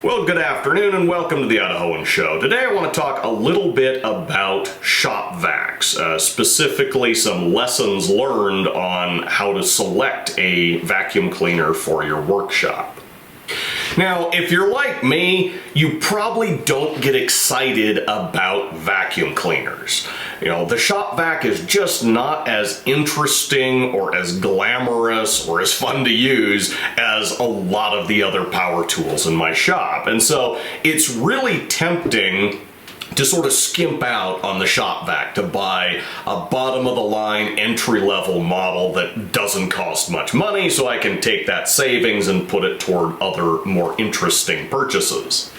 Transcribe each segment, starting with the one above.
Well, good afternoon and welcome to the Idahoan Show. Today I want to talk a little bit about shop vacs, specifically some lessons learned on how to select a vacuum cleaner for your workshop. Now, if you're like me, you probably don't get excited about vacuum cleaners. You know, the shop vac is just not as interesting or as glamorous or as fun to use as a lot of the other power tools in my shop. And so it's really tempting to sort of skimp out on the shop vac, to buy a bottom-of-the-line entry-level model that doesn't cost much money, so I can take that savings and put it toward other more interesting purchases.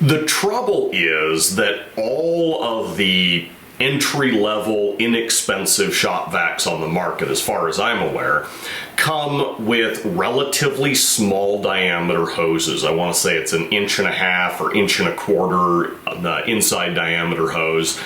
The trouble is that all of the entry-level, inexpensive shop vacs on the market, as far as I'm aware, come with relatively small diameter hoses. I want to say it's 1.5 inches or 1.25 inches inside diameter hose.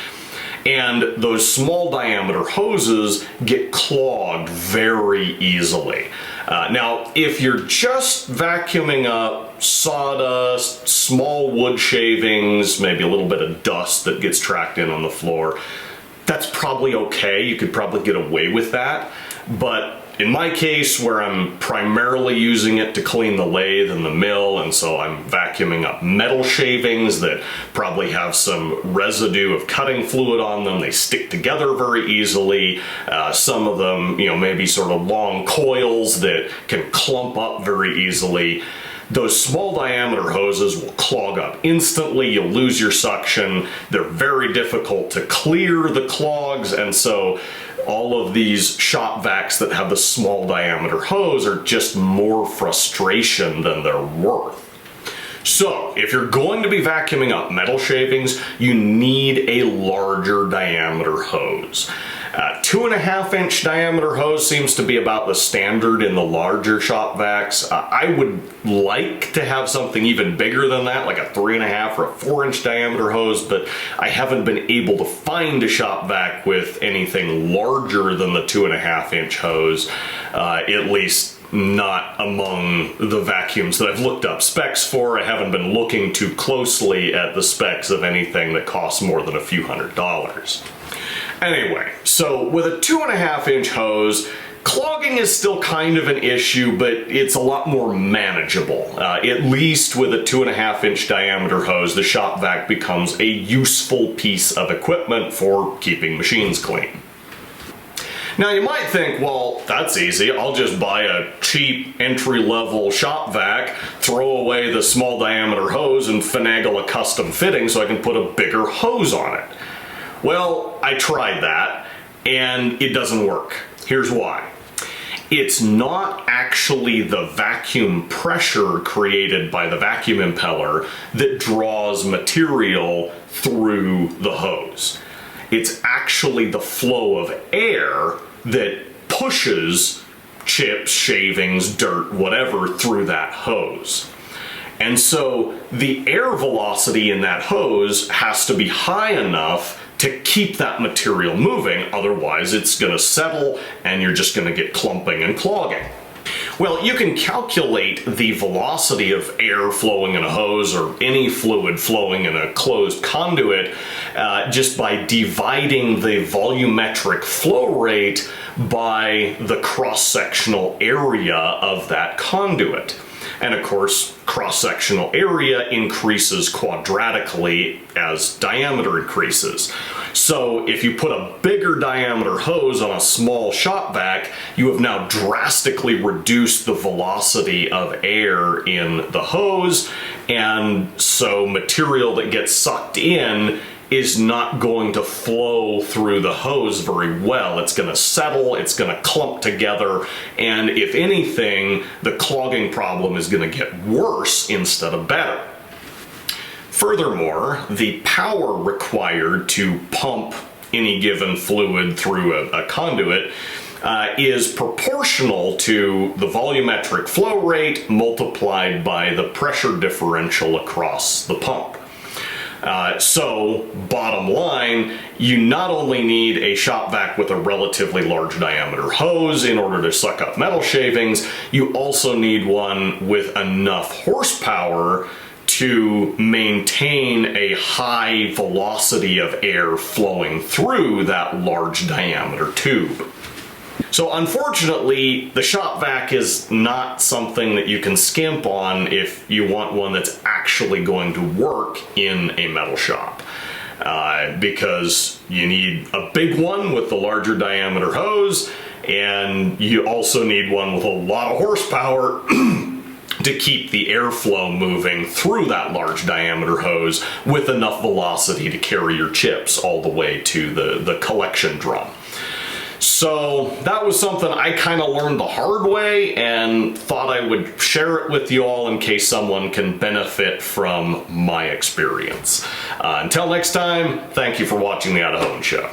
And those small diameter hoses get clogged very easily. Now, if you're just vacuuming up sawdust, small wood shavings, maybe a little bit of dust that gets tracked in on the floor, that's probably okay. You could probably get away with that. But in my case, where I'm primarily using it to clean the lathe and the mill, and so I'm vacuuming up metal shavings that probably have some residue of cutting fluid on them. They stick together very easily. Some of them, maybe sort of long coils that can clump up very easily. Those small diameter hoses will clog up instantly. You'll lose your suction. They're very difficult to clear the clogs, and so all of these shop vacs that have the small diameter hose are just more frustration than they're worth. So, if you're going to be vacuuming up metal shavings, you need a larger diameter hose. 2.5 inch diameter hose seems to be about the standard in the larger shop vacs. I would like to have something even bigger than that, like a 3.5 or a 4-inch diameter hose, but I haven't been able to find a shop vac with anything larger than the 2.5 inch hose, at least not among the vacuums that I've looked up specs for. I haven't been looking too closely at the specs of anything that costs more than a few $100s. Anyway, so with a 2.5 inch hose, clogging is still kind of an issue, but it's a lot more manageable. At least with a 2.5 inch diameter hose, the shop vac becomes a useful piece of equipment for keeping machines clean. Now you might think, well, that's easy. I'll just buy a cheap entry-level shop vac, throw away the small diameter hose, and finagle a custom fitting so I can put a bigger hose on it. Well, I tried that, and it doesn't work. Here's why. It's not actually the vacuum pressure created by the vacuum impeller that draws material through the hose. It's actually the flow of air that pushes chips, shavings, dirt, whatever through that hose. And so the air velocity in that hose has to be high enough to keep that material moving, otherwise it's going to settle and you're just going to get clumping and clogging. Well, you can calculate the velocity of air flowing in a hose or any fluid flowing in a closed conduit just by dividing the volumetric flow rate by the cross-sectional area of that conduit. And of course, cross-sectional area increases quadratically as diameter increases. So if you put a bigger diameter hose on a small shop vac, you have now drastically reduced the velocity of air in the hose, and so material that gets sucked in is not going to flow through the hose very well. It's going to settle, it's going to clump together, and if anything, the clogging problem is going to get worse instead of better. Furthermore, the power required to pump any given fluid through a conduit is proportional to the volumetric flow rate multiplied by the pressure differential across the pump. So, bottom line, you not only need a shop vac with a relatively large diameter hose in order to suck up metal shavings, you also need one with enough horsepower to maintain a high velocity of air flowing through that large diameter tube. So unfortunately, the shop vac is not something that you can skimp on if you want one that's actually going to work in a metal shop. Because you need a big one with the larger diameter hose, and you also need one with a lot of horsepower to keep the airflow moving through that large diameter hose with enough velocity to carry your chips all the way to the collection drum. So that was something I kind of learned the hard way and thought I would share it with you all in case someone can benefit from my experience. Until next time, thank you for watching the Idahoan Show.